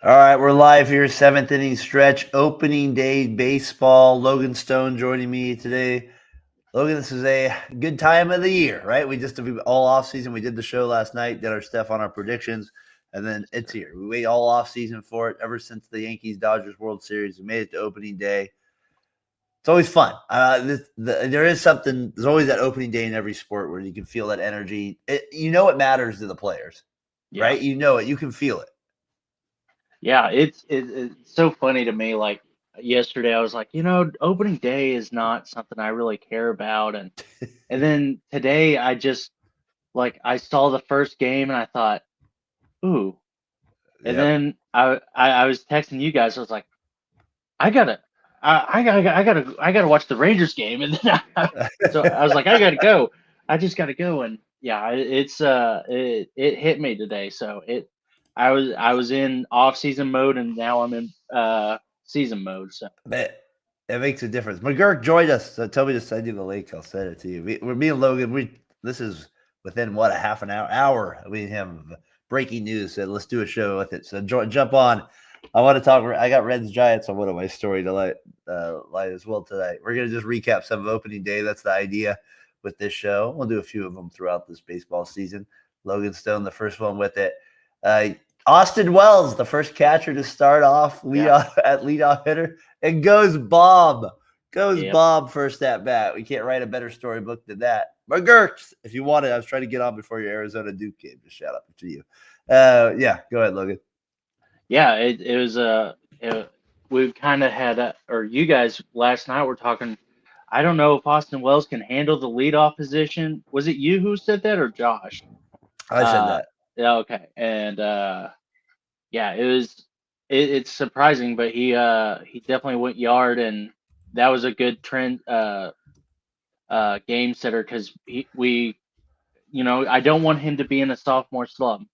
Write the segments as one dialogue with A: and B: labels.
A: All right, we're live here, seventh inning stretch, opening day baseball. Logan Stone joining me today. Logan, this is a good time of the year, right? We just all off season. We did the show last night, did our stuff on our predictions, and then it's here. We wait all off season for it ever since the Yankees Dodgers World Series. We made it to opening day. It's always fun. There is something. There's always that opening day in every sport where you can feel that energy. It matters to the players, right? You know it. You can feel it.
B: Yeah, it's so funny to me. Like yesterday, I was like, opening day is not something I really care about, and then today, I saw the first game and I thought, ooh, and then I was texting you guys. I was like, I gotta. I gotta watch the Rangers game, and then so I was like, I gotta go. I just gotta go, and yeah, it hit me today. So I was in off season mode, and now I'm in season mode. So
A: It makes a difference. McGurk joined us. So tell me to send you the link. I'll send it to you. We're me and Logan. This is within what, a half an hour. We have breaking news. So let's do a show with it. So jump on. I want to talk. I got Reds Giants on one of my story to light as well tonight. We're gonna just recap some of opening day. That's the idea with this show. We'll do a few of them throughout this baseball season. Logan Stone, the first one with it. Austin Wells, the first catcher to start off leadoff hitter, and goes Bob. Bob first at bat. We can't write a better storybook than that. McGurk, if you wanted, I was trying to get on before your Arizona Duke game. Just shout out to you. Go ahead, Logan.
B: Yeah, it was we kind of had or you guys last night were talking. I don't know if Austin Wells can handle the leadoff position. Was it you who said that or Josh?
A: I said that.
B: Yeah, okay, and yeah, it's surprising, but he definitely went yard, and that was a good trend game setter because I don't want him to be in a sophomore slump.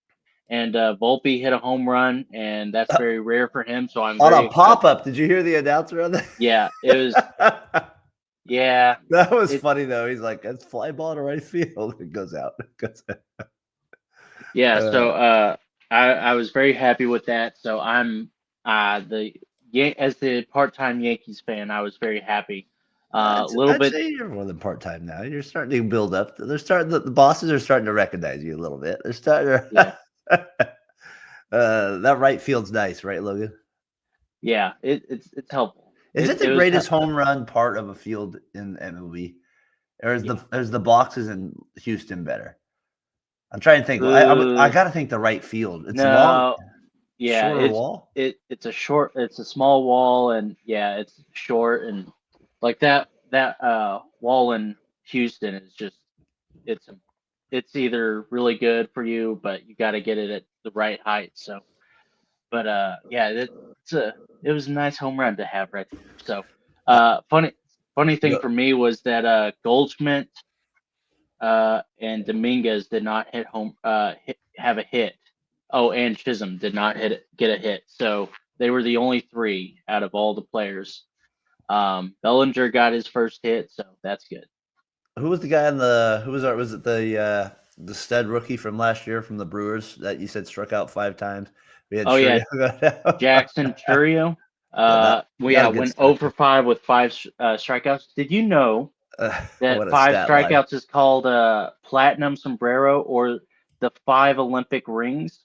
B: And Volpe hit a home run, and that's very rare for him. So I'm
A: on a pop up. Did you hear the announcer on that?
B: Yeah, it was. Yeah,
A: that was funny though. He's like, "That's fly ball to right field." It goes out.
B: Yeah, so I was very happy with that. So I'm as the part-time Yankees fan, I was very happy.
A: I'd say you're more than part-time now. You're starting to build up. The bosses are starting to recognize you a little bit. They're starting to. That right field's nice, right, Logan?
B: Yeah, it's helpful.
A: Is it the greatest home run part of a field in MLB, or is the boxes in Houston better? I'm trying to think. I got to think the right field. It's long.
B: Yeah,
A: shorter wall.
B: It's a small wall, and yeah, it's short, and like that wall in Houston is just it's either really good for you, but you got to get it at the right height. So, but yeah, it was a nice home run to have right there. So, funny thing for me was that Goldschmidt and Dominguez did not have a hit. Oh, and Chisholm did not get a hit. So they were the only three out of all the players. Bellinger got his first hit, so that's good.
A: Who was the guy was it the stud rookie from last year from the Brewers that you said struck out 5 times?
B: We had Jackson Churio. Went 0 for 5 with 5 strikeouts. Did you know that 5 strikeouts is called platinum sombrero or the 5 Olympic rings?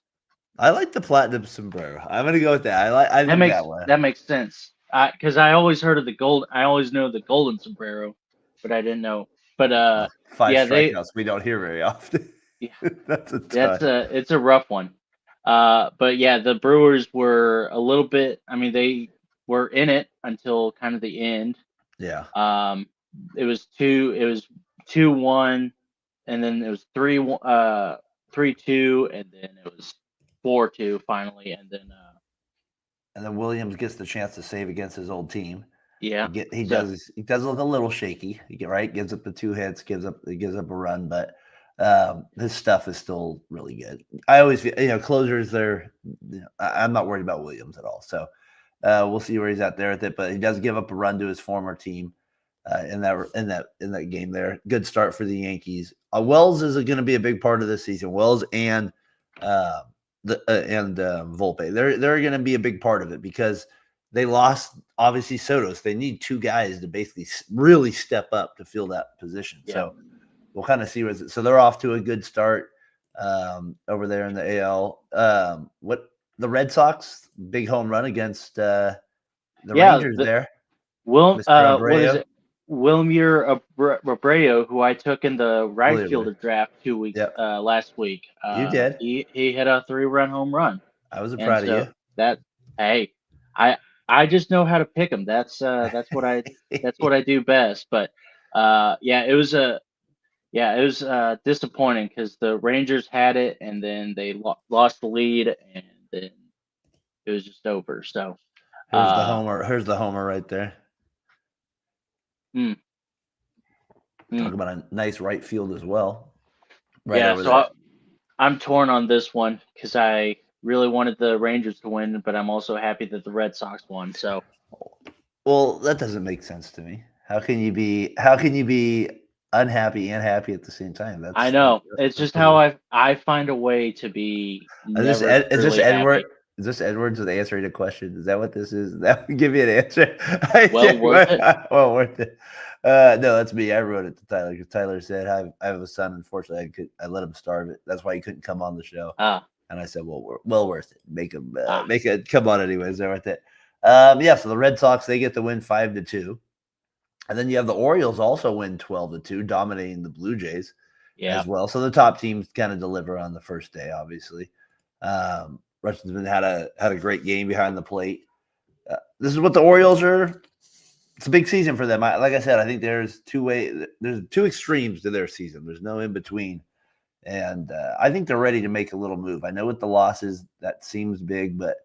A: I like the platinum sombrero. I'm gonna go with that. I think that one.
B: That makes sense. Because I always heard of the gold. I always know the golden sombrero, but I didn't know. But
A: 5 strikeouts we don't hear very often.
B: Yeah, it's a rough one. But yeah, the Brewers were a little bit. I mean, they were in it until kind of the end.
A: Yeah.
B: It was 2-1, and then it was 3-2, and then it was 4-2 finally, and
A: then Williams gets the chance to save against his old team.
B: Yeah,
A: he does look a little shaky. Gives up the 2 hits, gives up a run, but his stuff is still really good. I always feel, closers there. I'm not worried about Williams at all. So we'll see where he's at there with it. But he does give up a run to his former team in that game there. Good start for the Yankees. Wells is going to be a big part of this season. Wells and Volpe. They're going to be a big part of it because they lost obviously Sotos. They need two guys to basically really step up to fill that position.
B: Yeah.
A: So we'll kind of see where so they're off to a good start over there in the AL. What the Red Sox big home run against the Rangers there.
B: What is
A: Mr.
B: it? Wilmer Abreu, who I took in the right fielder draft 2 weeks
A: Yep.
B: last week.
A: You did.
B: He hit a 3-run home run.
A: I was
B: And
A: proud of
B: so
A: you.
B: that hey, I just know how to pick them. That's what I do best. But it was disappointing because the Rangers had it and then they lost the lead and then it was just over. So
A: Here's the homer. Here's the homer right there. Talk about a nice right field as well. Right over there.
B: I'm torn on this one because I really wanted the Rangers to win, but I'm also happy that the Red Sox won. So,
A: well, that doesn't make sense to me. How can you be unhappy and happy at the same time?
B: I know it's just how I find a way to be.
A: Is this Edward? Is this Edwards with answering a question? Is that what this is? That would give me an answer.
B: Well worth it.
A: Well worth it. No, that's me. I wrote it to Tyler because Tyler said I have a son. Unfortunately, I let him starve it. That's why he couldn't come on the show. And I said, well worth it. Make it come on anyways. They're worth it. So the Red Sox, they get the win 5-2. And then you have the Orioles also win 12-2, dominating the Blue Jays as well. So the top teams kind of deliver on the first day, obviously. Rushton's had a great game behind the plate. This is what the Orioles are. It's a big season for them. Like I said, I think there's two extremes to their season. There's no in between. And I think they're ready to make a little move. I know with the losses, that seems big, but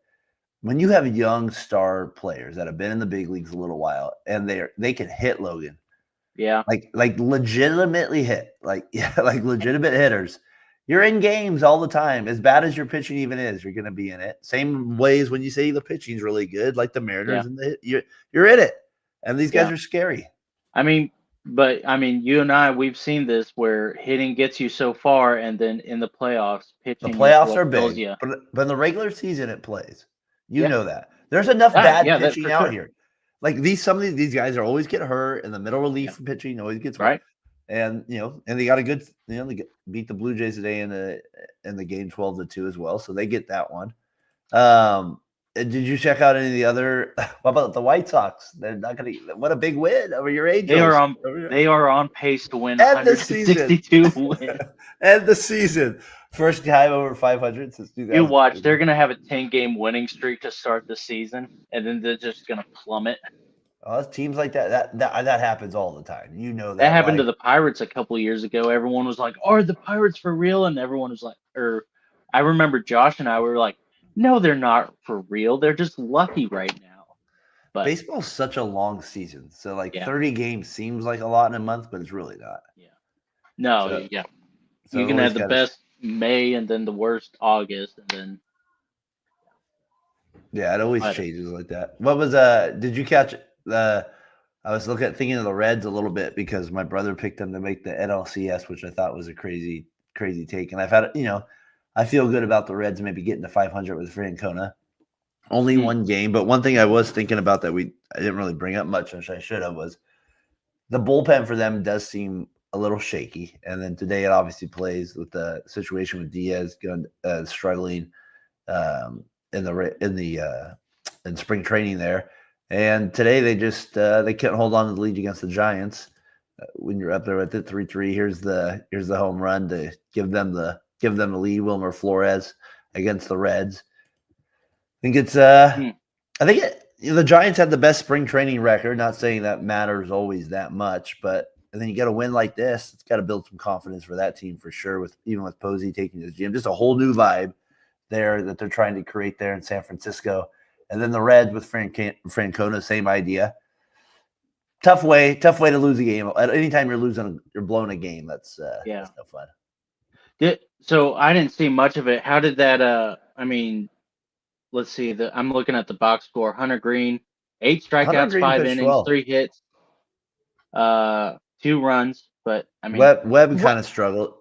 A: when you have young star players that have been in the big leagues a little while and they can hit, Logan.
B: Yeah.
A: Like legitimately hit. Like legitimate hitters. You're in games all the time. As bad as your pitching even is, you're going to be in it. Same ways when you say the pitching's really good, like the Mariners and you're in it. And these guys are scary.
B: I mean, you and I, we've seen this where hitting gets you so far, and then in the playoffs, pitching.
A: The playoffs are big, but in the regular season, it plays. You know that. There's enough bad pitching out here. Like some of these guys are always get hurt, and the middle relief pitching always gets
B: right.
A: And and they got a good, they beat the Blue Jays today in the game 12-2 as well, so they get that one. Did you check out any of the other? What about the White Sox? They're not going to. What a big win over your Angels!
B: They are on pace to win 162 wins.
A: End the season. First time over 500 since 2000.
B: You watch. They're going to have a 10-game winning streak to start the season, and then they're just going to plummet.
A: Oh, teams like that happens all the time. You know
B: that happened to the Pirates a couple of years ago. Everyone was like, "Are the Pirates for real?" And everyone was like, I remember Josh and I were like, "No, they're not for real. They're just lucky right now." But
A: baseball's such a long season, so 30 games seems like a lot in a month, but it's really not.
B: Yeah. No. So you can have the best May and then the worst August, and then.
A: Yeah, it always changes like that. What was Did you catch I was thinking of the Reds a little bit because my brother picked them to make the NLCS, which I thought was a crazy take. And I've had, I feel good about the Reds maybe getting to 500 with Francona. Only one game, but one thing I was thinking about that I didn't really bring up much, which I should have, was the bullpen for them does seem a little shaky. And then today it obviously plays with the situation with Diaz going struggling in spring training there. And today they just they couldn't hold on to the lead against the Giants. When you're up there with it 3-3, here's the home run to give them the lead. Wilmer Flores against the Reds. I think it's the Giants had the best spring training record. Not saying that matters always that much, but and then you get a win like this. It's got to build some confidence for that team for sure. Even with Posey taking his gym, just a whole new vibe there that they're trying to create there in San Francisco. And then the Reds with Francona, same idea. Tough way to lose a game. Anytime you're blowing a game, that's no fun.
B: So I didn't see much of it. How did that? Let's see. I'm looking at the box score. Hunter Green, 8 strikeouts, 5 innings, 3 hits, 2 runs. But
A: Webb kind of struggled.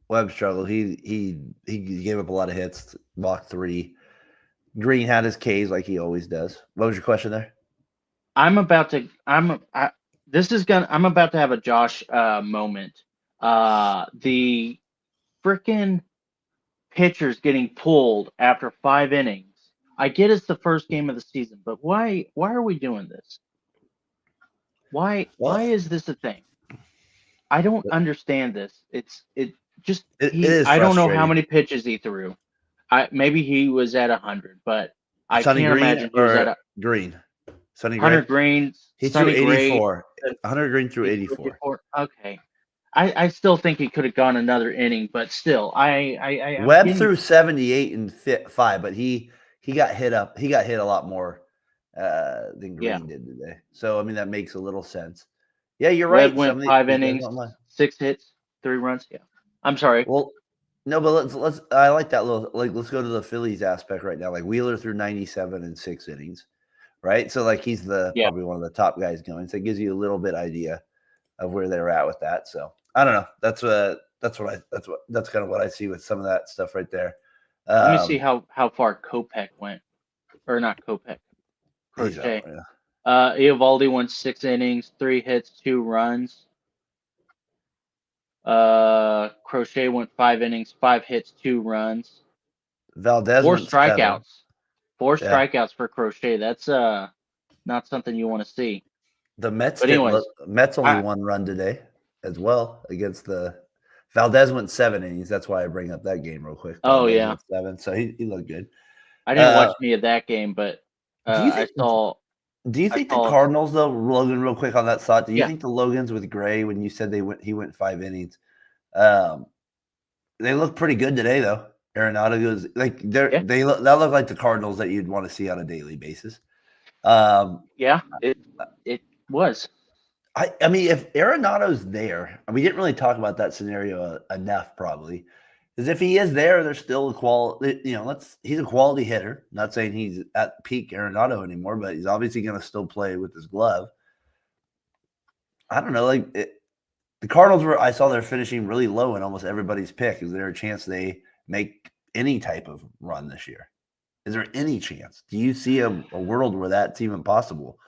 A: Webb struggled. He gave up a lot of hits, walked 3. Green had his Ks like he always does. What was your question there?
B: I'm about to. This is gonna. I'm about to have a Josh moment. The freaking pitchers getting pulled after 5 innings. I get it's the first game of the season, but why are we doing this? Why
A: Well,
B: is this a thing? I don't understand this. It just
A: it
B: he.
A: is
B: I don't know how
A: frustrating.
B: many pitches he threw. Maybe he was at 100, but I
A: Sonny
B: can't
A: Green
B: imagine he was at
A: or
B: a
A: Green? Sonny Gray?
B: 100 greens.
A: He threw
B: Sonny Gray.
A: 84. 100 Green threw
B: He threw
A: 84.
B: 84. Okay. I still think he could have gone another inning, but still, I'm
A: Webb
B: getting.
A: threw 78 and 5, but he got hit up. He got hit a lot more than
B: Yeah.
A: Green did today. So I mean that makes a little sense. Yeah, you're
B: Webb
A: right.
B: went
A: Some of
B: five
A: these guys
B: innings,
A: don't mind.
B: 6 hits, 3 runs. Yeah. I'm sorry.
A: Well, no, but let's. I like that little. Like, let's go to the Phillies aspect right now. Like Wheeler threw 97 in 6 innings, right? So like he's the
B: Yeah.
A: probably one of the top guys going. So it gives you a little bit idea of where they're at with that. So I don't know. That's kind of what I see with some of that stuff right there.
B: Let me see how far Kopech went, or not Kopech,
A: He's out.
B: Crochet.
A: Yeah.
B: Eovaldi went 6 innings, 3 hits, 2 runs. Crochet went 5 innings, 5 hits, 2 runs.
A: Valdez
B: Four
A: went 7.
B: strikeouts. Four
A: Yeah.
B: strikeouts for Crochet. That's not something you want to see.
A: The Mets
B: But
A: didn't
B: anyways,
A: look. Mets only
B: I,
A: 1 run today as well against the. Valdez went 7 innings. That's why I bring up that game real quick.
B: oh
A: Valdez
B: yeah,
A: went 7, so he looked good.
B: I didn't watch any of that game, but
A: Do you
B: I
A: think?
B: saw.
A: Do you
B: I
A: think the
B: saw.
A: Cardinals though, Logan? Real quick on that thought. Do you
B: Yeah,
A: think the Logans with Gray, when you said he went 5 innings, um, they look pretty good today though. Arenado goes like
B: yeah,
A: that look like the Cardinals that you'd want to see on a daily basis.
B: yeah. It was.
A: I mean, if Arenado's there, and we didn't really talk about that scenario enough, probably, is if he is there, there's still a quality. He's a quality hitter. Not saying he's at peak Arenado anymore, but he's obviously going to still play with his glove. I don't know, the Cardinals I saw they're finishing really low in almost everybody's pick. Is there a chance they make any type of run this year? Is there any chance? Do you see a world where that's even possible?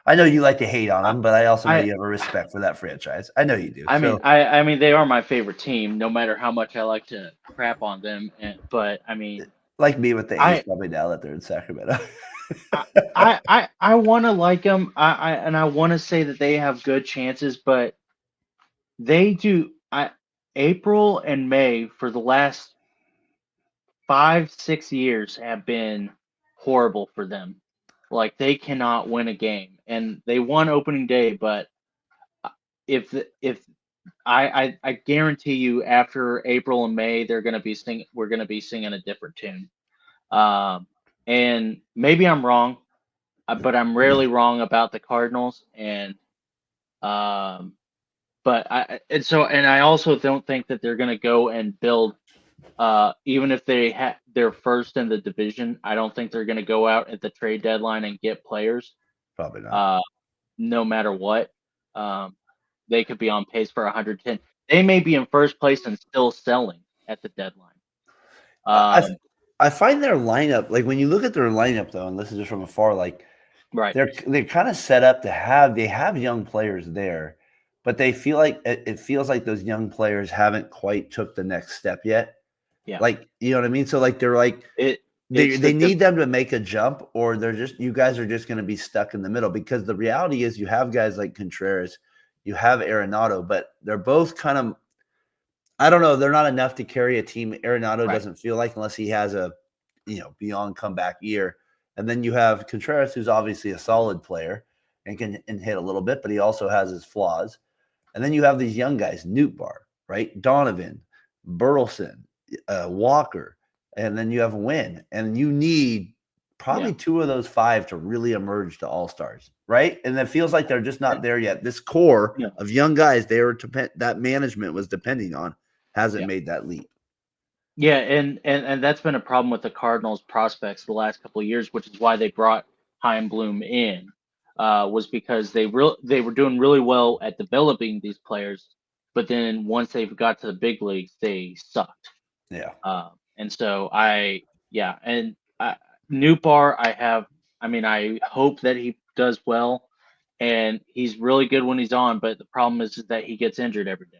A: I know you like to hate on them, but I also know
B: I
A: you have a respect for that franchise. I know you do.
B: I mean,
A: So,
B: I mean, they are my favorite team, no matter how much I like to crap on them. But I mean,
A: like me with the A's,
B: I
A: probably now that they're in Sacramento.
B: I want to like them. I want to say that they have good chances, but they do. April and May for the last 5, 6 years have been horrible for them. Like they cannot win a game, and they won opening day. But if I guarantee you, after April and May, they're gonna be sing. We're gonna be singing a different tune. And maybe I'm wrong, but I'm rarely wrong about the Cardinals. Um, but I also don't think that they're gonna go and build. Even if they're first in the division, I don't think they're gonna go out at the trade deadline and get players.
A: Probably not.
B: No matter what. Um, they could be on pace for 110. They may be in first place and still selling at the deadline.
A: I find their lineup, like when you look at their lineup though, and this is just from afar, like
B: Right.
A: they're kind of set up to have young players there, but they feel like it feels like those young players haven't quite took the next step yet.
B: Yeah.
A: Like, you know what I mean? So like they're like they need them to make a jump, or you guys are just going to be stuck in the middle, because the reality is you have guys like Contreras, you have Arenado, but they're both kind of, I don't know, they're not enough to carry a team. Arenado doesn't feel like, unless he has a beyond comeback year. And then you have Contreras, who's obviously a solid player and can hit a little bit, but he also has his flaws. And then you have these young guys, Nootbaar, right? Donovan, Burleson, Walker, and then you have Wynn. And you need probably 2 of those 5 to really emerge to all-stars, right? And it feels like they're just not there yet. This core of young guys that management was depending on hasn't made that leap.
B: Yeah, and that's been a problem with the Cardinals prospects the last couple of years, which is why they brought Heimblum in, was because they were doing really well at developing these players, but then once they've got to the big leagues, they sucked.
A: Yeah.
B: And so Newbar, I hope that he does well, and he's really good when he's on. But the problem is that he gets injured every day.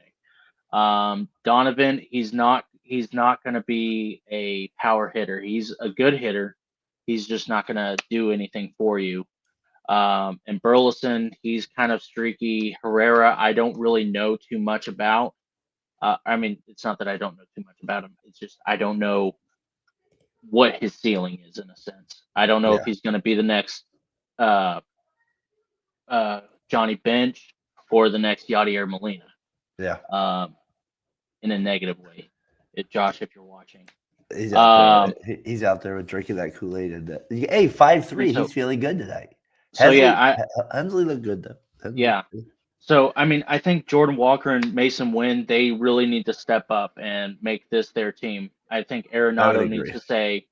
B: Donovan, he's not going to be a power hitter. He's a good hitter. He's just not going to do anything for you. And Burleson, he's kind of streaky. Herrera, I don't really know too much about. It's not that I don't know too much about him. It's just I don't know what his ceiling is in a sense. I don't know if he's going to be the next Johnny Bench or the next Yadier Molina.
A: Yeah.
B: In a negative way. Josh, if you're watching.
A: He's out there. He's out there with drinking that Kool-Aid. And hey, 5-3. He's feeling good tonight.
B: So
A: Hensley looked good though.
B: So I think Jordan Walker and Mason Wynn, they really need to step up and make this their team. I think Arenado needs to say,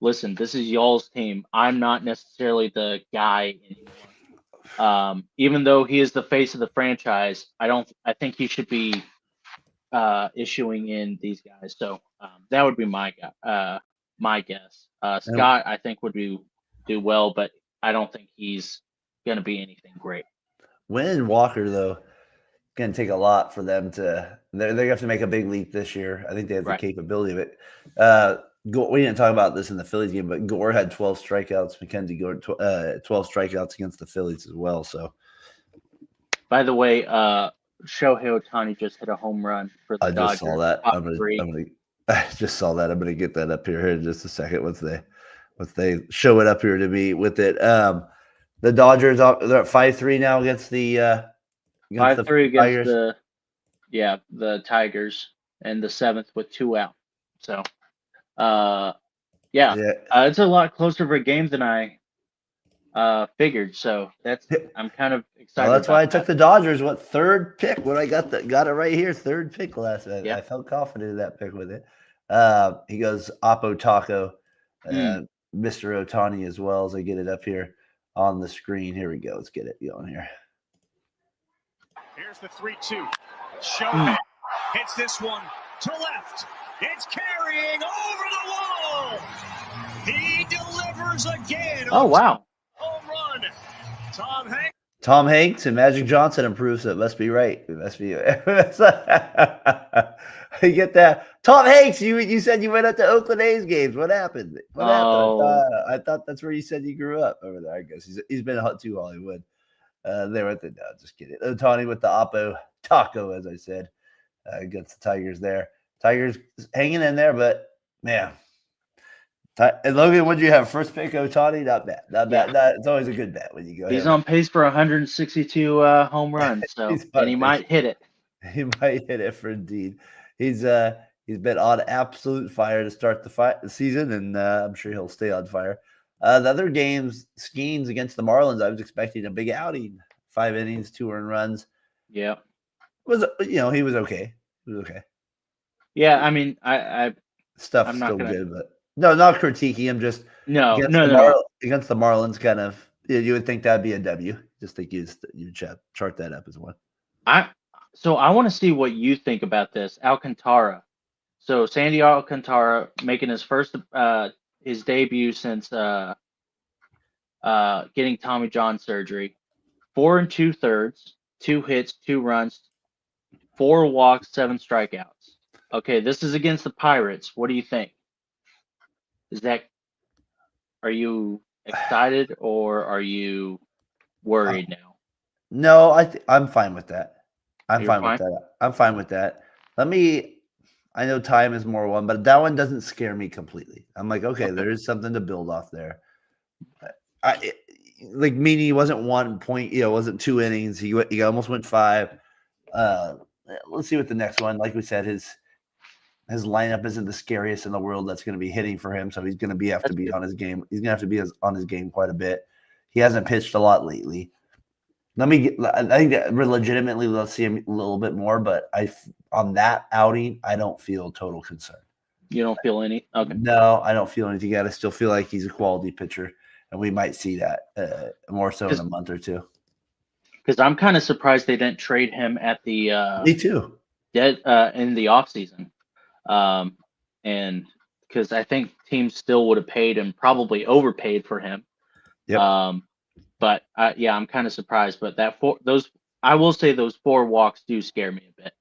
B: listen, this is y'all's team. I'm not necessarily the guy anymore. Even though he is the face of the franchise, I think he should be issuing in these guys. So that would be my guess. Scott, I think would do well, but I don't think he's going to be anything great.
A: Wynn and Walker, though, going to take a lot for them to. They're going to have to make a big leap this year. I think they have the capability of it. We didn't talk about this in the Phillies game, but Gore had 12 strikeouts. McKenzie Gore 12 strikeouts against the Phillies as well. So,
B: by the way, Shohei Ohtani just hit a home run for the Dodgers.
A: I just saw that. I just saw that. I'm gonna get that up here in just a second once they show it up here to me with it. The Dodgers they're at 5-3 now against the
B: 5-3 against the Tigers, and the 7th with 2 out. So it's a lot closer of a game than I figured. So I'm kind of excited.
A: Well, that's why I took the Dodgers. What, third pick? When I got it right here, third pick last night. I felt confident in that pick with it. He goes Oppo Taco, Mr. Ohtani as well, as I get it up here on the screen. Here we go. Let's get it going here.
C: Here's the 3-2. Shohei hits this one to left. It's carrying over the wall. He delivers again.
B: Oh, wow.
C: Home run.
A: Tom Hanks and Magic Johnson improves, so it must be right. It must be. You get that. Tom Hanks, you said you went up to Oakland A's games. What happened? I thought that's where you said you grew up over there. I guess he's been to Hollywood. There with it. No, just kidding. Ohtani with the Oppo Taco, as I said, against the Tigers there. Tigers hanging in there, but man. And Logan, what did you have? First pick, Ohtani? Not bad. It's always a good bet when you go.
B: He's on pace for 162 home runs, so and he might hit it.
A: He might hit it for indeed. He's been on absolute fire to start the season, and I'm sure he'll stay on fire. The other schemes against the Marlins, I was expecting a big outing. 5 innings, 2 earned runs.
B: Yeah,
A: he was okay. He was okay.
B: Yeah, I
A: stuff's still good, but. No, not critiquing him. Just against the Marlins, kind of. You would think that'd be a W. Just think you chart that up as one.
B: So I want to see what you think about this, Alcantara. So Sandy Alcantara making his first his debut since getting Tommy John surgery. 4 2/3, 2 hits, 2 runs, 4 walks, 7 strikeouts. Okay, this is against the Pirates. What do you think? Are you excited or are you worried now?
A: No, I'm fine with that. I'm fine with that. I know time is more one, but that one doesn't scare me completely. I'm like, okay, there is something to build off there. Meaning he wasn't 1 point, wasn't 2 innings. He almost went 5. Let's see what the next one, like we said, his lineup isn't the scariest in the world that's going to be hitting for him, so he's going to have to be on his game. He's going to have to be on his game quite a bit. He hasn't pitched a lot lately. I think that legitimately let's see him a little bit more, but on that outing, I don't feel total concern.
B: You don't feel any? Okay.
A: No, I don't feel anything yet. I still feel like he's a quality pitcher, and we might see that more in a month or two.
B: Because I'm kind of surprised they didn't trade him at the
A: me too.
B: dead in the offseason. And because I think teams still would have paid him, probably overpaid for him.
A: Yep.
B: But yeah, I'm kind of surprised. But I will say those 4 walks do scare me a bit.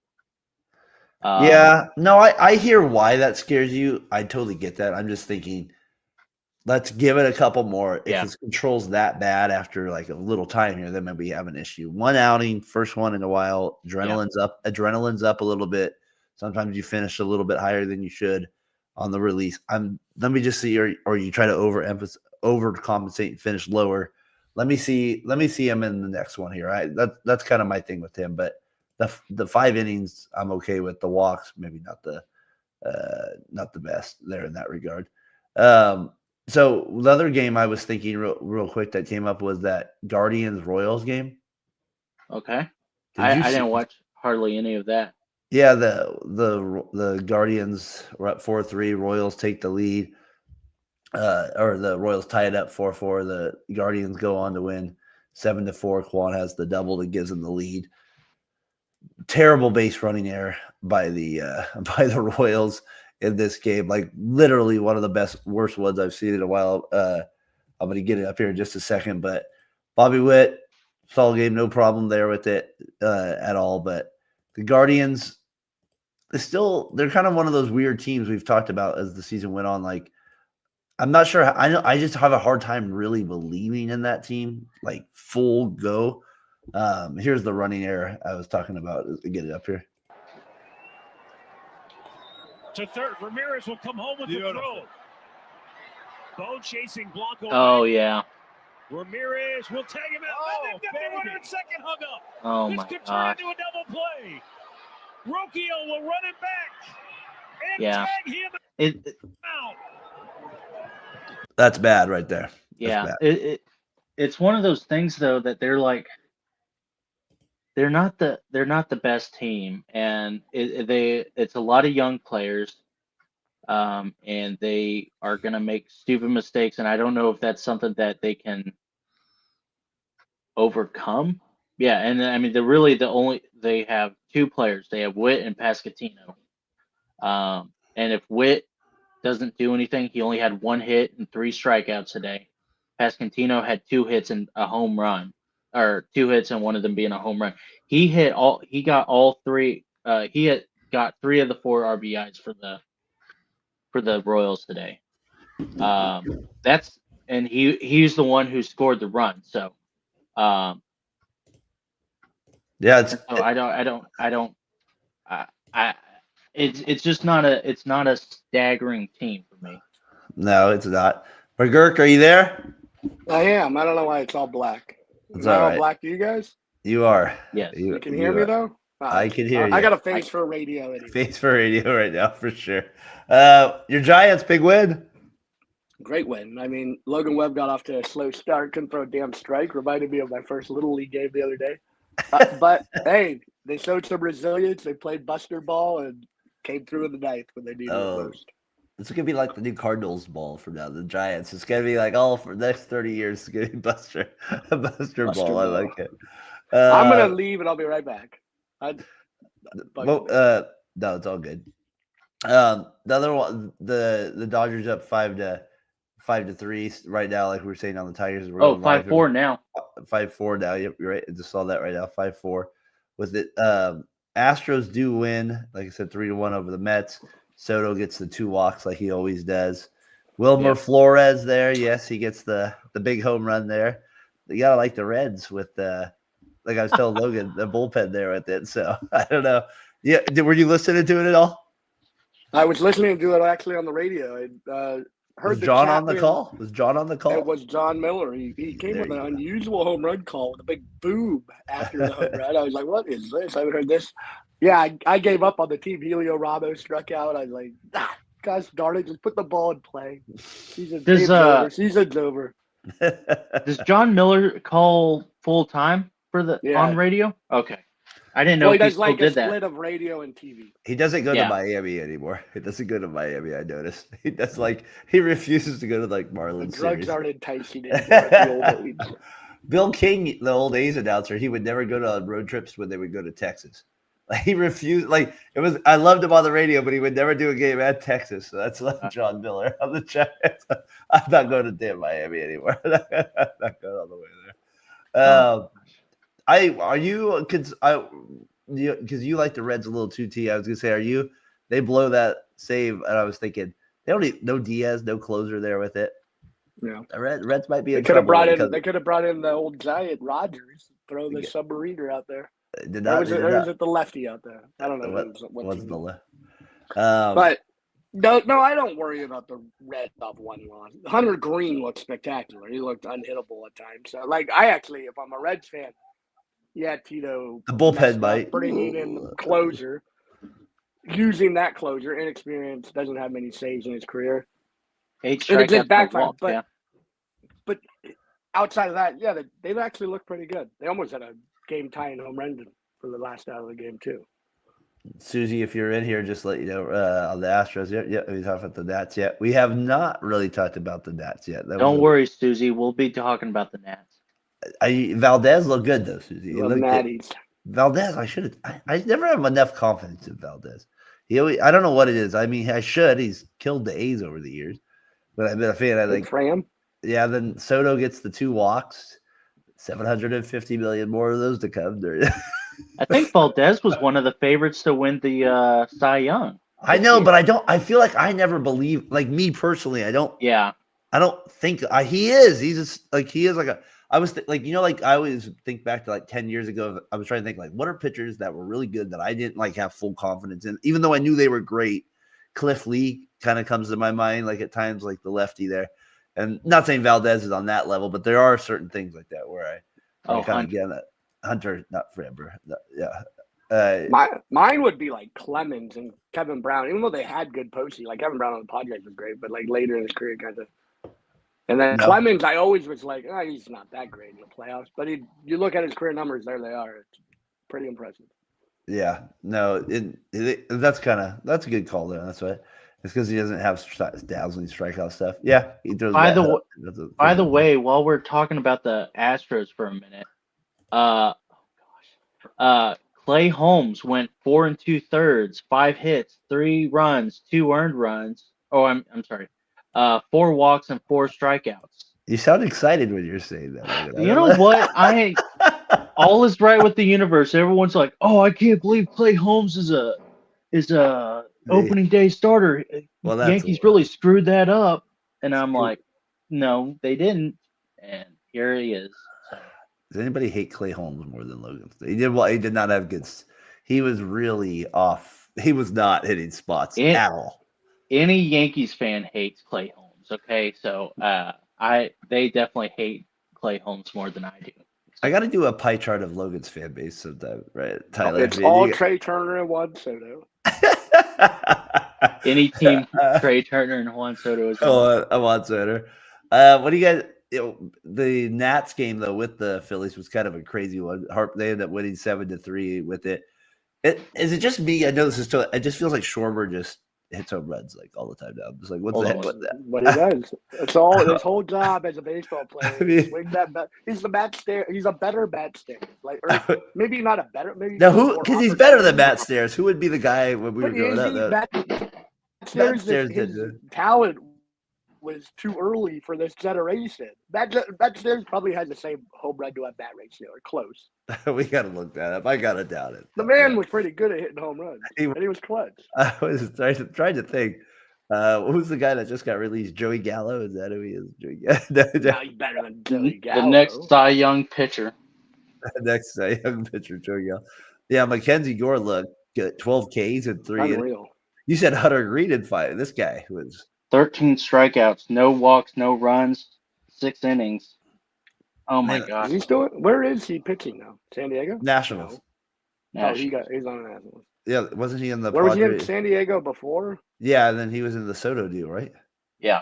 A: Yeah, no, I hear why that scares you. I totally get that. I'm just thinking, let's give it a couple more. If
B: Yeah.
A: his control's that bad after like a little time here, then maybe we have an issue. One outing, first one in a while, adrenaline's up a little bit. Sometimes you finish a little bit higher than you should on the release. Let me just see, or you try to overcompensate and finish lower. Let me see him in the next one here. Right, that's kind of my thing with him. But the 5 innings, I'm okay with. The walks, maybe not the best there in that regard. So the other game I was thinking real quick that came up was that Guardians Royals game.
B: Okay.
A: Did
B: I
A: you
B: didn't watch hardly any of that.
A: Yeah, the Guardians were up 4-3. Royals take the lead, or the Royals tie it up 4-4. The Guardians go on to win 7-4. Quan has the double that gives them the lead. Terrible base running error by the Royals in this game. Like literally one of the worst ones I've seen in a while. I'm going to get it up here in just a second, but Bobby Witt, solid game, no problem there with it at all. But the Guardians, they're kind of one of those weird teams we've talked about as the season went on. Like, I'm not sure. I just have a hard time really believing in that team, like full go. Here's the running error I was talking about. Get it up here.
C: To third, Ramirez will come home with the throw. Bo chasing Blanco.
B: Oh, yeah.
C: Ramirez will tag him out.
D: Oh,
C: They've got the runner at second hung up.
B: Oh,
C: this
B: my
C: could
B: gosh.
C: turn into a double play. Rocchio will run it back and
B: Yeah.
C: tag him out.
A: That's bad right there.
B: Yeah. It's one of those things though that they're like they're not the best team, and it's a lot of young players, and they are gonna make stupid mistakes, and I don't know if that's something that they can overcome. Yeah, and I mean they have 2 players. They have Witt and Pasquantino. And if Witt doesn't do anything, he only had 1 hit and 3 strikeouts today. Pasquantino had 2 hits and a home run, or 2 hits and one of them being a home run. He got all 3. He got 3 of the 4 RBIs for the Royals today. He's the one who scored the run. So,
A: yeah,
B: it's just not a staggering team for me.
A: No, it's not. McGurk, are you there?
D: I am. I don't know why it's all black.
A: It's
D: Am I
A: all
D: all
A: right.
D: black to you guys?
A: You are.
B: Yes.
D: You can hear me though?
A: I can hear you.
D: I got a face for radio anyway.
A: Face for radio right now for sure. Your Giants, big win.
D: Great win. I mean, Logan Webb got off to a slow start, couldn't throw a damn strike. Reminded me of my first Little League game the other day. But hey, they showed some resilience. They played buster ball and came through in the ninth when they needed it most.
A: It's gonna be like the new Cardinals ball from now. The Giants. It's gonna be like all for the next 30 years. It's gonna be buster ball. I like it.
D: I'm gonna leave and I'll be right back.
A: No, it's all good. The other one, the Dodgers up 5-3 right now, like we were saying on the Tigers.
B: 5-4 now.
A: 5-4 now. Yep, you're right. I just saw that right now. 5-4 with it. Astros do win, like I said, 3-1 over the Mets. Soto gets the 2 walks like he always does. Wilmer Flores there. Yes, he gets the big home run there. You gotta like the Reds with like I was telling Logan, the bullpen there with it. So I don't know. Yeah, were you listening to it at all?
D: I was listening to it actually on the radio. I heard
A: Was
D: the
A: John
D: chat
A: on the
D: in.
A: call? Was John on the call?
D: It was John Miller. He came with an unusual home run call with a big boom after the home run. I was like, what is this? I haven't heard this. Yeah, I gave up on the team. Helio Ramos struck out. I was like, gosh darn it, just put the ball in play. Season's over.
B: Does John Miller call full time for on radio? Okay. I didn't know
D: he does
B: still
D: like
B: did
D: a split of radio and TV.
A: He doesn't go to Miami anymore. He doesn't go to Miami, I noticed. He refuses to go to like Marlins.
D: Drugs aren't enticing anymore at the old age.
A: Bill King, the old A's announcer, he would never go to road trips when they would go to Texas. Like, he refused. Like, it was. I loved him on the radio, but he would never do a game at Texas. So that's John Miller on the chat. I'm not going to damn Miami anymore. I'm not going all the way there. Are you because you like the Reds a little too, T. I was gonna say, are you? They blow that save, and I was thinking they don't need no Diaz, no closer there with it.
D: Yeah,
A: The Reds might be
D: they
A: in
D: could have
A: trouble.
D: They could have brought in the old giant Rogers, throw the submariner out there.
A: Did
D: Or
A: not.
D: was it the lefty out there? I don't know.
A: What's the left?
D: But no, I don't worry about the Reds of one loss. Hunter Green looked spectacular. He looked unhittable at times. So, like, I actually, if I'm a Reds fan, yeah, Tito.
A: The bullpen might
D: bringing in closer, using that closer, inexperienced, doesn't have many saves in his career.
B: 8 strikeouts,
D: but outside of that, yeah, they've actually looked pretty good. They almost had a game-tying home run for the last out of the game too.
A: Susie, if you're in here, just let you know on the Astros. Yeah, we talked about the Nats yet. We have not really talked about the Nats yet.
B: Don't worry, Susie. We'll be talking about the Nats.
A: Valdez looked good though, Susie. Valdez, I never have enough confidence in Valdez. I don't know what it is. I mean, I should. He's killed the A's over the years, but I've been a fan. I think. Yeah, then Soto gets the 2 walks, 750 million more of those to come.
B: I think Valdez was one of the favorites to win the Cy Young.
A: I know, but I feel like I never believe. Like, me personally, I don't.
B: Yeah.
A: I don't think he is. He is like a. I was I always think back to like 10 years ago. I was trying to think like, what are pitchers that were really good that I didn't like have full confidence in, even though I knew they were great. Cliff Lee kind of comes to my mind, like at times, like the lefty there. And not saying Valdez is on that level, but there are certain things like that where I kind of get that. Hunter, not Framber. Yeah.
D: Mine would be like Clemens and Kevin Brown, even though they had good postseason. Like Kevin Brown on the Padres was great, but like later in his career, kind of. And then Clemens, I always was like, he's not that great in the playoffs. But you look at his career numbers, there they are. It's pretty impressive.
A: Yeah, no, that's a good call there. That's why. It's because he doesn't have dazzling strikeout stuff. Yeah, he throws.
B: By the way, while we're talking about the Astros for a minute, Clay Holmes went 4 2/3, 5 hits, 3 runs, 2 earned runs. Oh, I'm sorry, 4 walks and 4 strikeouts.
A: You sound excited when you're saying that.
B: You know what? All is right with the universe. Everyone's like, "Oh, I can't believe Clay Holmes is a opening day starter." Well, Yankees really screwed that up, and I'm like, "No, they didn't." And here he is. So.
A: Does anybody hate Clay Holmes more than Logan? He did not have good. He was really off. He was not hitting spots at all.
B: Any Yankees fan hates Clay Holmes. Okay, so they definitely hate Clay Holmes more than I do.
A: I got to do a pie chart of Logan's fan base sometime, right, Tyler?
D: It's all Trey Turner and Juan Soto.
B: Any team, Trey Turner and Juan Soto is.
A: Juan Soto. What do you guys? The Nats game though with the Phillies was kind of a crazy one. They ended up winning 7-3 with it. Is it just me? I know this is still. It just feels like Schwarber just hits home runs like all the time now. I'm just like, what's the heck with that?
D: What he does. It's all his whole job as a baseball player. Swing that bat. He's the bat stare. He's a better bat stare. Like, or maybe not a better. Maybe
A: now who? Because he's better than Matt Stairs. Who would be the guy when we were growing up?
D: Matt Stairs, his talent was too early for this generation. Matt Stairs probably has the same home run to a bat ratio or close.
A: We gotta look that up. I gotta doubt it.
D: The man was pretty good at hitting home runs, and he was clutch.
A: I was trying to think. Who's the guy that just got released? Joey Gallo? Is that who he is? Joey Gallo?
D: No, he's better than Joey Gallo.
B: The next Cy Young pitcher.
A: Next Cy Young pitcher, Joey Gallo. Yeah, Mackenzie Gore looked good. 12 Ks and 3.
D: Unreal.
A: You said Hunter Green in 5. This guy was
B: 13 strikeouts, no walks, no runs, 6 innings. Oh my God!
D: Is he still? Where is he pitching now? San Diego?
A: Nationals.
D: No. Oh, he's on the Nationals.
A: Yeah, wasn't he in the?
D: Where was he in San Diego before?
A: Yeah, and then he was in the Soto deal, right?
B: Yeah.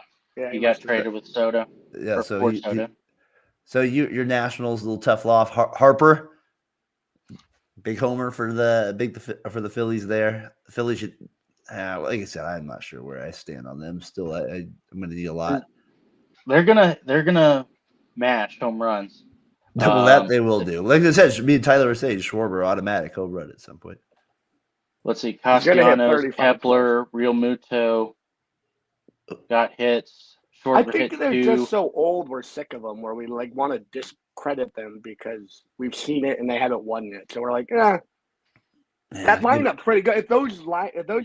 B: He got traded with Soto.
A: Yeah, so your Nationals a little tough loss. Harper, big homer for the Phillies there. The Phillies should. Like I said, I'm not sure where I stand on them. Still, I'm going to need a lot.
B: They're gonna match home runs.
A: Well, that they will do. Like I said, me and Tyler were saying, Schwarber automatic home run at some point.
B: Let's see.
D: He's gonna hit
B: Castellanos,
D: 35
B: Kepler, Real Muto got hits.
D: I
B: Schwarber
D: think
B: hit
D: they're
B: 2.
D: just so old. We're sick of them. Where we like want to discredit them because we've seen it and they haven't won yet. So we're like, that lineup pretty good. If those